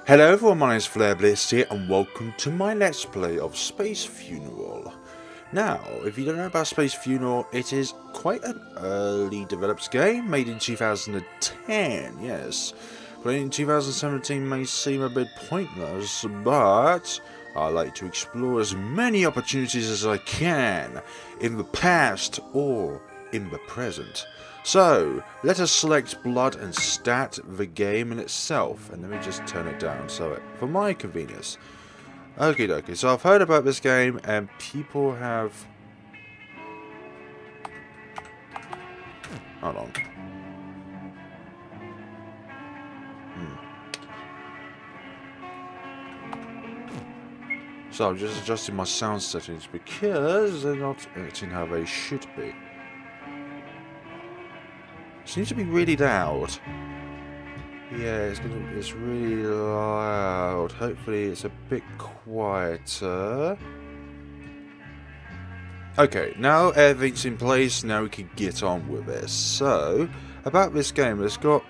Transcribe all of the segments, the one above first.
Hello everyone, my name is FlareBlitzed here and welcome to my Let's Play of Space Funeral. Now, if you don't know about Space Funeral, it is quite an early developed game, made in 2010, yes. Playing in 2017 may seem a bit pointless, but I like to explore as many opportunities as I can, in the past or in the present. So, let us select blood and stat the game in itself, and let me just turn it down for my convenience. Okie dokie, so I've heard about this game and people have... Hold on. So I'm just adjusting my sound settings because they're not acting how they should be. Seems to be really loud. Yeah, it's really loud. Hopefully it's a bit quieter. Okay, now everything's in place, now we can get on with this. So, about this game, it's got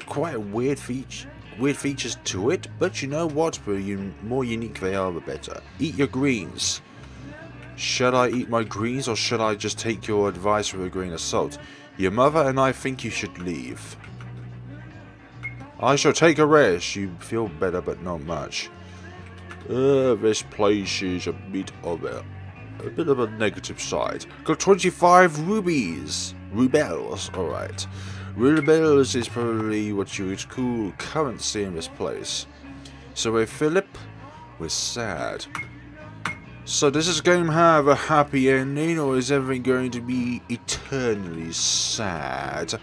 quite a weird features to it, but you know what? The more unique they are, the better. Eat your greens. Should I eat my greens, or should I just take your advice with a grain of salt? Your mother and I think you should leave. I shall take a rest. You feel better, but not much. This place is a bit of a negative side. Got 25 rubies. Rubles, alright. Rubles is probably what you would call currency in this place. So with Phillip, we're sad. So does this game have a happy ending, or is everything going to be eternally sad?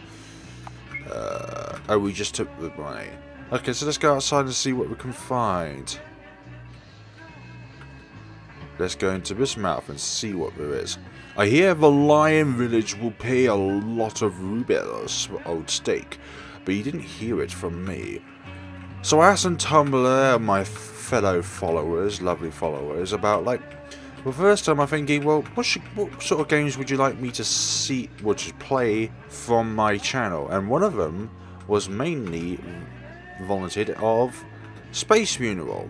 Oh, we just took the money. Okay, so let's go outside and see what we can find. Let's go into this mouth and see what there is. I hear the Lion Village will pay a lot of rubles for old steak, but you didn't hear it from me. So I asked on Tumblr and my fellow followers, lovely followers, about well, first time I'm thinking, well, what sort of games would you like me to see, or to play from my channel? And one of them was mainly volunteered of Space Funeral.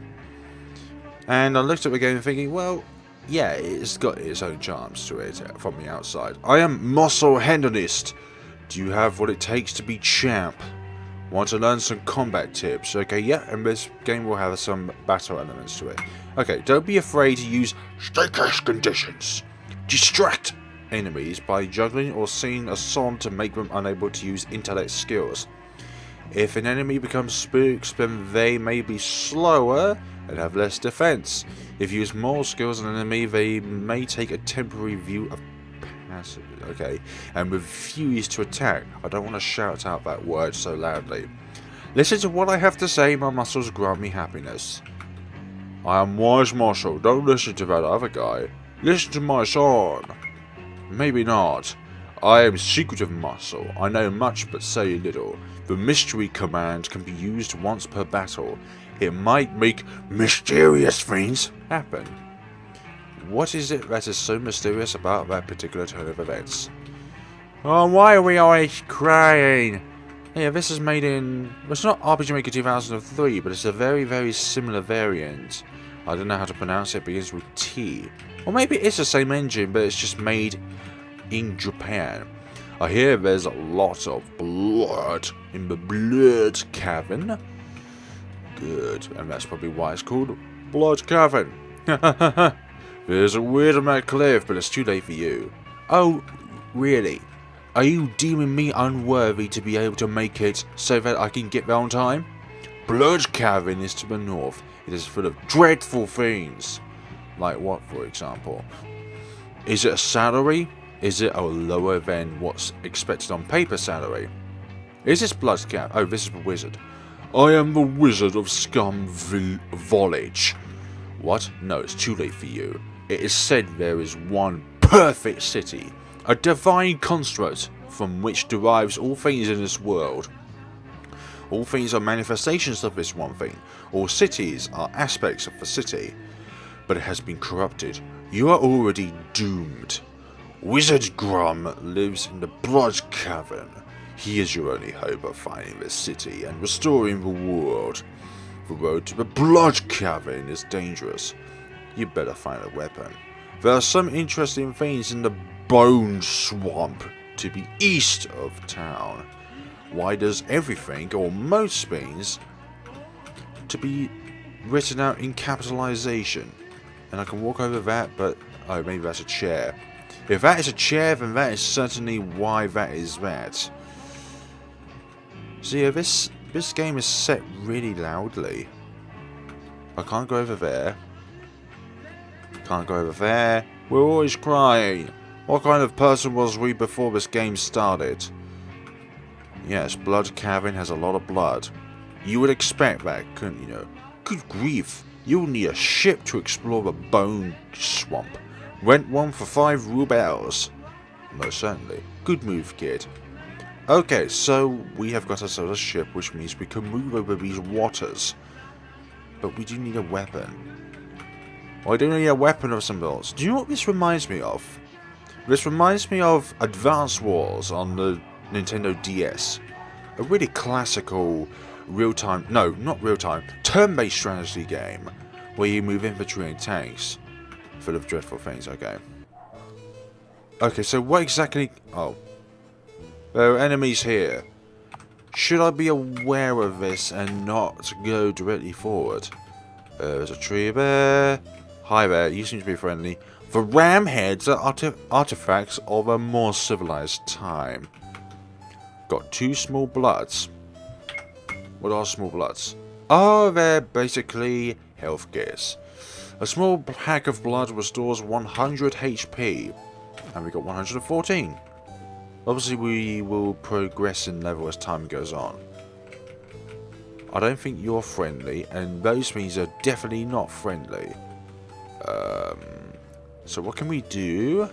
And I looked at the game thinking, well, yeah, it's got its own charms to it from the outside. I am muscle hedonist. Do you have what it takes to be champ? Want to learn some combat tips? Okay, yeah, and this game will have some battle elements to it. Okay, don't be afraid to use status conditions. Distract enemies by juggling or singing a song to make them unable to use intellect skills. If an enemy becomes spooks, then they may be slower and have less defense. If you use more skills on an enemy, they may take a temporary view of passive, okay, and refuse to attack. I don't want to shout out that word so loudly. Listen to what I have to say, my muscles grant me happiness. I am wise marshal, don't listen to that other guy. Listen to my song. Maybe not. I am secretive muscle. I know much but say little. The mystery command can be used once per battle. It might make mysterious things happen. What is it that is so mysterious about that particular turn of events? Oh, why are we always crying? Yeah, this is made in... Well, it's not RPG Maker 2003, but it's a very, very similar variant. I don't know how to pronounce it. It begins with T. Or maybe it's the same engine, but it's just made in Japan. I hear there's a lot of blood in the blood cavern. Good, and that's probably why it's called Blood Cavern. There's a weird on that cliff, but it's too late for you. Oh, really? Are you deeming me unworthy to be able to make it so that I can get there on time? Blood Cavern is to the north. It is full of dreadful things. Like what, for example? Is it a salary? Is it a lower than what's expected on paper salary? Is this Blood Cavern? Oh, this is the wizard. I am the wizard of Scum Village. What? No, it's too late for you. It is said there is one perfect city. A divine construct from which derives all things in this world. All things are manifestations of this one thing. All cities are aspects of the city. But it has been corrupted. You are already doomed. Wizard Grum lives in the Blood Cavern. He is your only hope of finding the city and restoring the world. The road to the Blood Cavern is dangerous. You better find a weapon. There are some interesting things in the Bone Swamp to the east of town. Why does everything, or most things, to be written out in capitalization? And I can walk over that, but oh, maybe that's a chair. If that is a chair, then that is certainly why that is that. See, this game is set really loudly. I can't go over there. Can't go over there. We're always crying. What kind of person was we before this game started? Yes, Blood Cavern has a lot of blood. You would expect that, couldn't you know? Good grief. You'll need a ship to explore the Bone Swamp. Rent one for 5 rubles. Most certainly. Good move, kid. Okay, so we have got ourselves a ship, which means we can move over these waters. But we do need a weapon. Well, I do need a weapon of some sort. Do you know what this reminds me of? This reminds me of Advance Wars on the Nintendo DS. A really classical real-time, no, not real-time, turn-based strategy game where you move infantry and tanks. Full of dreadful things, okay. Okay, so what exactly... Oh. There are enemies here. Should I be aware of this and not go directly forward? There's a tree there. Hi there, you seem to be friendly. The ram heads are artifacts of a more civilized time. Got 2 small bloods. What are small bloods? Oh, they're basically health gears. A small pack of blood restores 100 HP. And we got 114. Obviously we will progress in level as time goes on. I don't think you're friendly, and those things are definitely not friendly. So what can we do?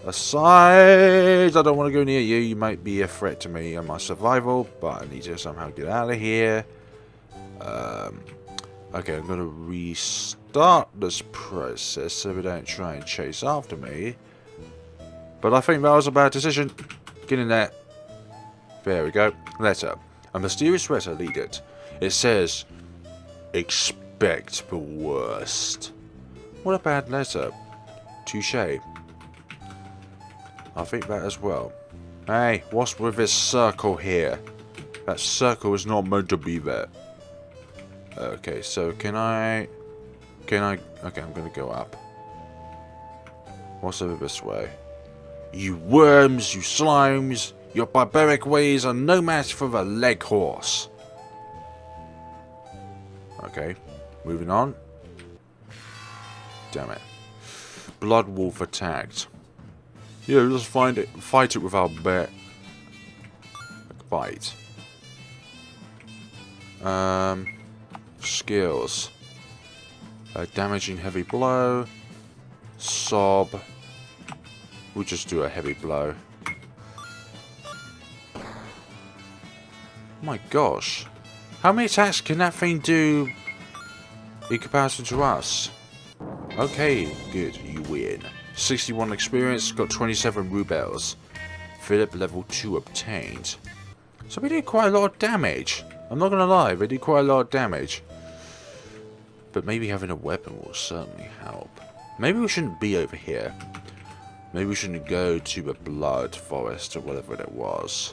Aside, I don't want to go near you. You might be a threat to me and my survival, but I need to somehow get out of here. Okay, I'm going to restart this process so they don't try and chase after me. But I think that was a bad decision. Get in there. There we go. Letter. A mysterious letter, lead it. It says, expect the worst. What a bad letter. Touche. I think that as well. Hey, what's with this circle here? That circle is not meant to be there. Okay, so can I... Okay, I'm gonna go up. What's over this way? You worms, you slimes, your barbaric ways are no match for the leg horse. Okay, moving on. Damn it. Blood wolf attacked. Yeah, let's fight it with our bear. Fight. Skills. Damaging heavy blow. Sob. We'll just do a heavy blow. My gosh. How many attacks can that thing do in comparison to us? Okay, good. You win. 61 experience, got 27 rubles. Phillip level 2 obtained. So we did quite a lot of damage. I'm not gonna lie, we did quite a lot of damage. But maybe having a weapon will certainly help. Maybe we shouldn't be over here. Maybe we shouldn't go to the Blood Forest or whatever it was.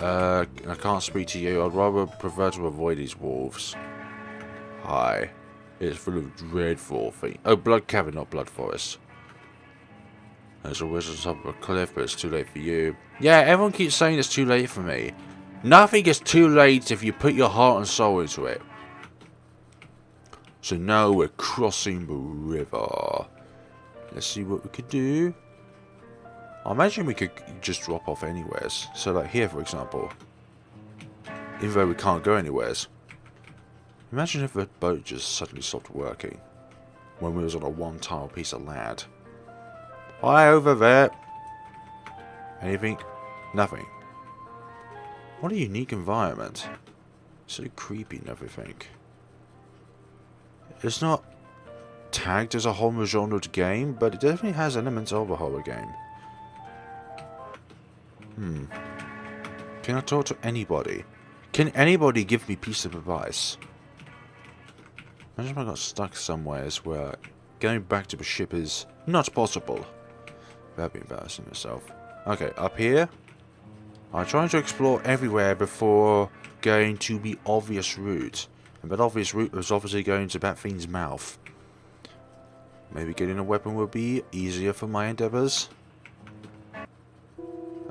I can't speak to you. I'd rather prefer to avoid these wolves. Hi. It's full of dreadful things. Oh, Blood Cavern, not Blood Forest. There's a wizard on top of a cliff, but it's too late for you. Yeah, everyone keeps saying it's too late for me. Nothing is too late if you put your heart and soul into it. So now we're crossing the river. Let's see what we could do. I imagine we could just drop off anywheres. So like here, for example. Even though we can't go anywheres. Imagine if the boat just suddenly stopped working. When we was on a one-tile piece of land. Hi, over there. Anything? Nothing. What a unique environment. So creepy and everything. It's not tagged as a horror genre game, but it definitely has elements of a horror game. Can I talk to anybody? Can anybody give me piece of advice? Imagine if I got stuck somewhere where going back to the ship is not possible. That'd be embarrassing itself. Okay, up here. I'm trying to explore everywhere before going to the obvious route. And that obvious route was obviously going to that thing's mouth. Maybe getting a weapon will be easier for my endeavors.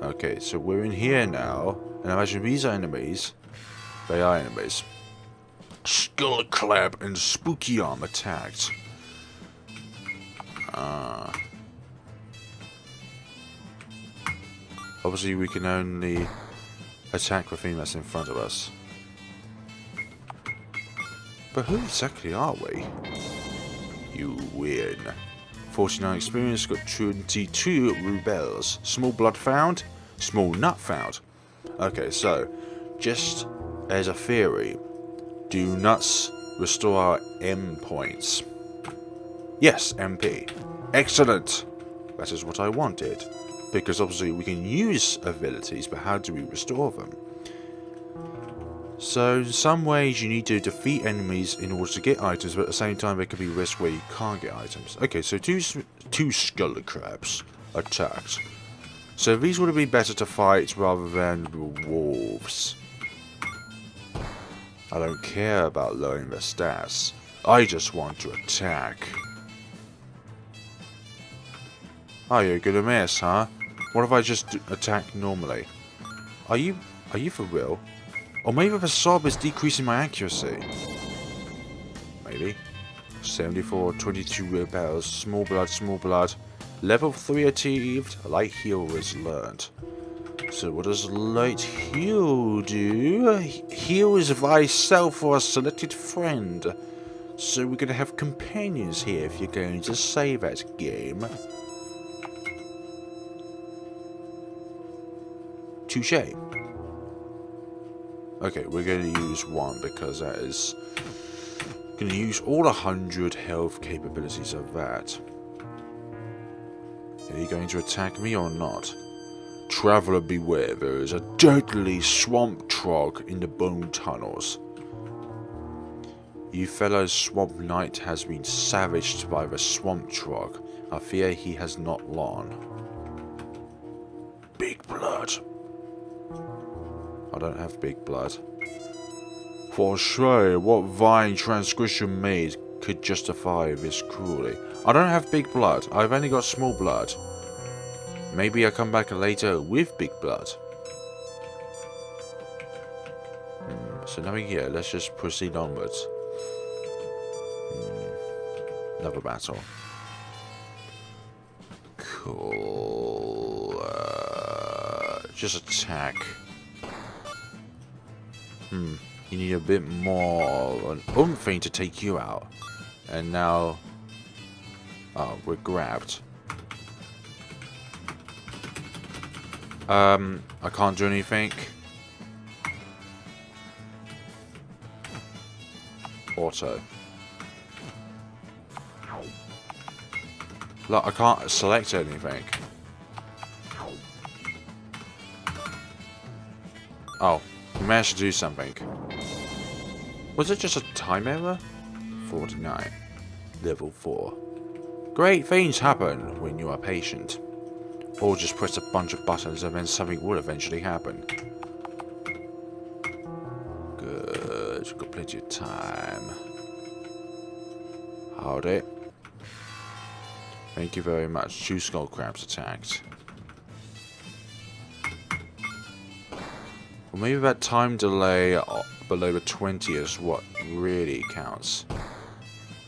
Okay, so we're in here now. And imagine these are enemies. They are enemies. Skullclap and Spooky Arm attacked. Obviously we can only attack the thing that's in front of us. But who exactly are we? You win. 49 experience, got 22 rubles. Small blood found, small nut found. Okay, so, just as a theory, do nuts restore our M points? Yes, MP. Excellent! That is what I wanted. Because obviously we can use abilities, but how do we restore them? So, in some ways you need to defeat enemies in order to get items, but at the same time there could be risks where you can't get items. Okay, so two skull crabs attacked. So these would have been better to fight rather than the wolves. I don't care about lowering their stats. I just want to attack. Oh, you're gonna miss, huh? What if I just attack normally? Are you for real? Or maybe the sob is decreasing my accuracy. Maybe. 74, 22 repels, small blood, small blood. Level 3 achieved, light heal was learned. So what does light heal do? Heal is thyself for a selected friend. So we're gonna have companions here if you're going to save that game. Touché. Okay, we're going to use one because that is going to use all 100 health capabilities of that. Are you going to attack me or not? Traveller beware, there is a deadly swamp trog in the bone tunnels. You fellow swamp knight has been savaged by the swamp trog. I fear he has not long. Big blood. I don't have big blood. For sure, what vile transgression made could justify this cruelty? I don't have big blood. I've only got small blood. Maybe I'll come back later with big blood. So nothing here. Let's just proceed onwards. Another battle. Cool. Just attack. You need a bit more an oomph to take you out. And now... oh, we're grabbed. I can't do anything. Auto. Look, I can't select anything. Oh, we managed to do something. Was it just a time error? 49. Level 4. Great things happen when you are patient. Or just press a bunch of buttons and then something will eventually happen. Good, we've got plenty of time. Howdy. Thank you very much. 2 skull crabs attacked. Well, maybe that time delay below the 20 is what really counts.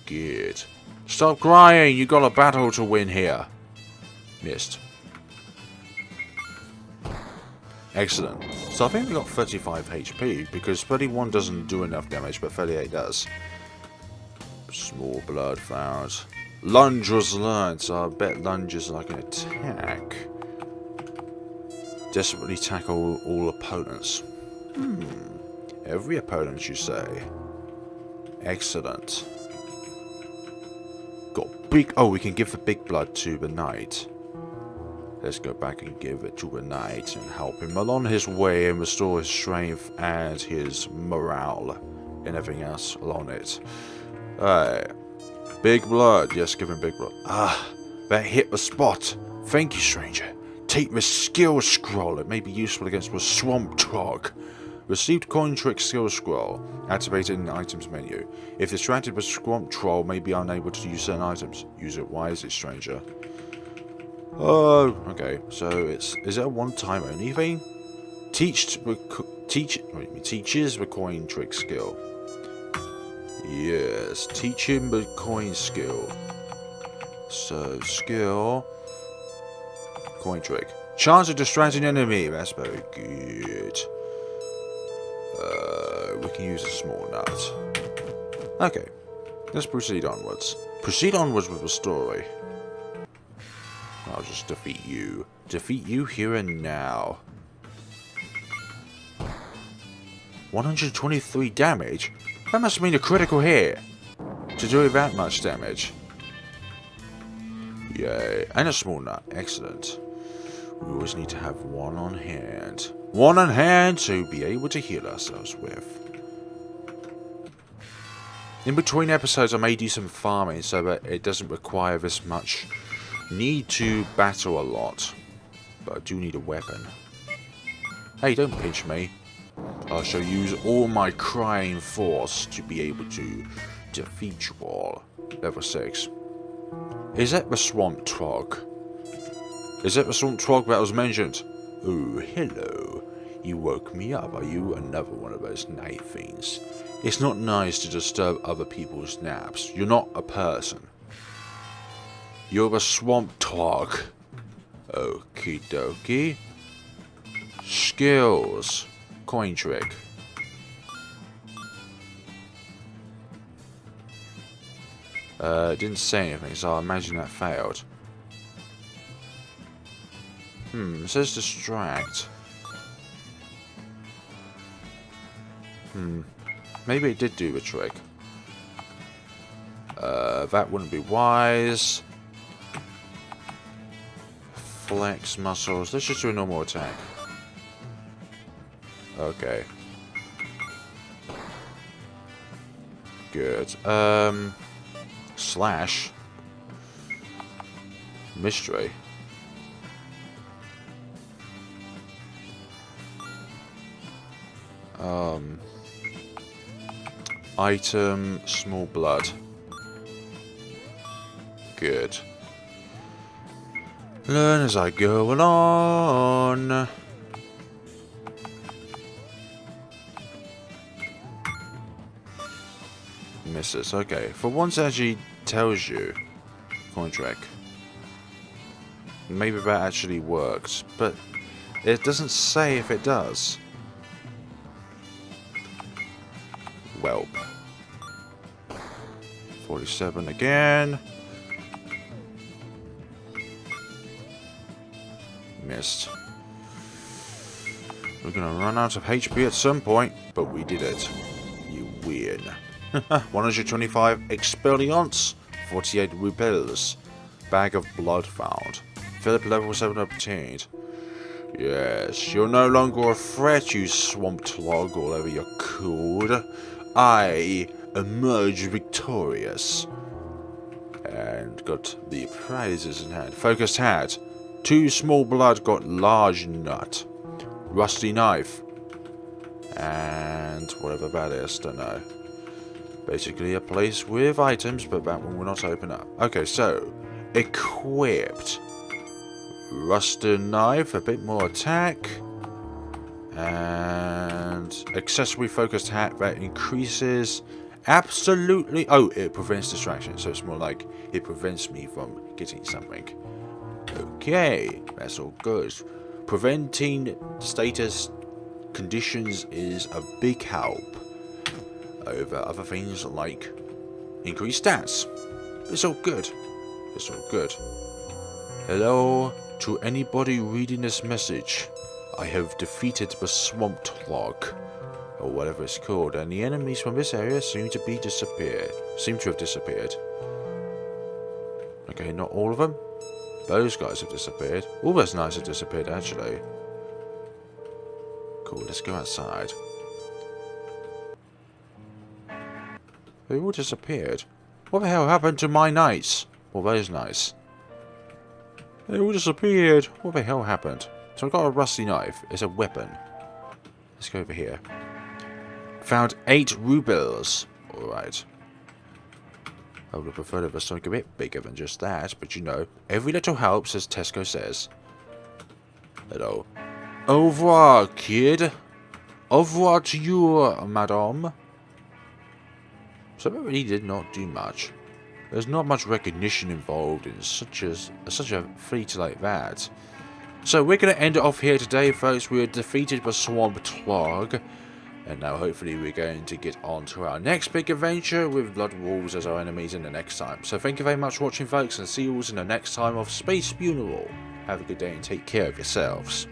Good. Stop crying! You got a battle to win here. Missed. Excellent. So I think we got 35 HP because 31 doesn't do enough damage, but 38 does. Small blood found. Lunge was learned, so I bet lunge is like an attack. Desperately tackle all opponents. Every opponent, you say? Excellent. Got big... oh, we can give the big blood to the knight. Let's go back and give it to a knight and help him along his way and restore his strength and his morale and everything else along it. Alright. Big blood. Yes, give him big blood. Ah, that hit the spot. Thank you, stranger. Take the skill scroll. It may be useful against the swamp trog. Received coin trick skill scroll. Activated in the items menu. If distracted with swamp troll, may be unable to use certain items. Use it wisely, stranger. Oh, okay. So is it a one-time only thing? Teaches the coin trick skill. Yes, teach him the coin skill. So skill, coin trick. Chance of distracting enemy. That's very good. We can use a small nut. Okay, let's proceed onwards. Proceed onwards with the story. I'll just defeat you. Defeat you here and now. 123 damage? That must mean a critical hit. To do that much damage. Yay. And a small nut. Excellent. We always need to have one on hand. One on hand to be able to heal ourselves with. In between episodes I may do some farming so that it doesn't require this much need to battle a lot. But I do need a weapon. Hey, don't pinch me. I shall use all my crying force to be able to defeat you all. Level 6. Is that the swamp trog? Is that the swamp trog that was mentioned? Oh, hello. You woke me up. Are you another one of those night fiends? It's not nice to disturb other people's naps. You're not a person. You're the swamp trog. Okie dokie. Skills. Coin trick. It didn't say anything, so I imagine that failed. It says distract. Maybe it did do the trick. That wouldn't be wise. Flex muscles. Let's just do a normal attack. Okay. Good. Slash. Mystery. Item, small blood. Good. Learn as I go along. Misses. Okay. For once, it actually tells you. Coin trick. Maybe that actually works, but it doesn't say if it does. Whelp. 47 again. Missed. We're gonna run out of HP at some point, but we did it. You win. 125 experience, 48 rubles. Bag of blood found. Phillip level 7 obtained. Yes, you're no longer a threat, you swamp trog, or whatever you're called. I emerge victorious. And got the prizes in hand. Focused hat. 2 small blood got large nut. Rusty knife. And whatever that is, don't know. Basically a place with items, but that one will not open up. Okay, so equipped. Rusted knife, a bit more attack. And accessory focused hat that increases absolutely. Oh, it prevents distraction, so it's more like it prevents me from getting something. Okay, that's all good. Preventing status conditions is a big help over other things like increased stats. It's all good. It's all good. Hello to anybody reading this message. I have defeated the swamp trog, or whatever it's called, and the enemies from this area seem to have disappeared. Okay, not all of them. Those guys have disappeared. All those knights have disappeared, actually. Cool, let's go outside. They all disappeared. What the hell happened to my knights? Well, those knights. They all disappeared. What the hell happened? So I've got a rusty knife. It's a weapon. Let's go over here. Found 8 rubles. Alright. I would have preferred it was something a bit bigger than just that, but you know, every little helps, as Tesco says. Hello. Au revoir, kid. Au revoir to you, madame. So that really did not do much. There's not much recognition involved in such a feat like that. So we're going to end it off here today, folks. We were defeated by Swamp Twog. And now hopefully we're going to get on to our next big adventure with Blood Wolves as our enemies in the next time. So thank you very much for watching, folks, and see you all in the next time of Space Funeral. Have a good day and take care of yourselves.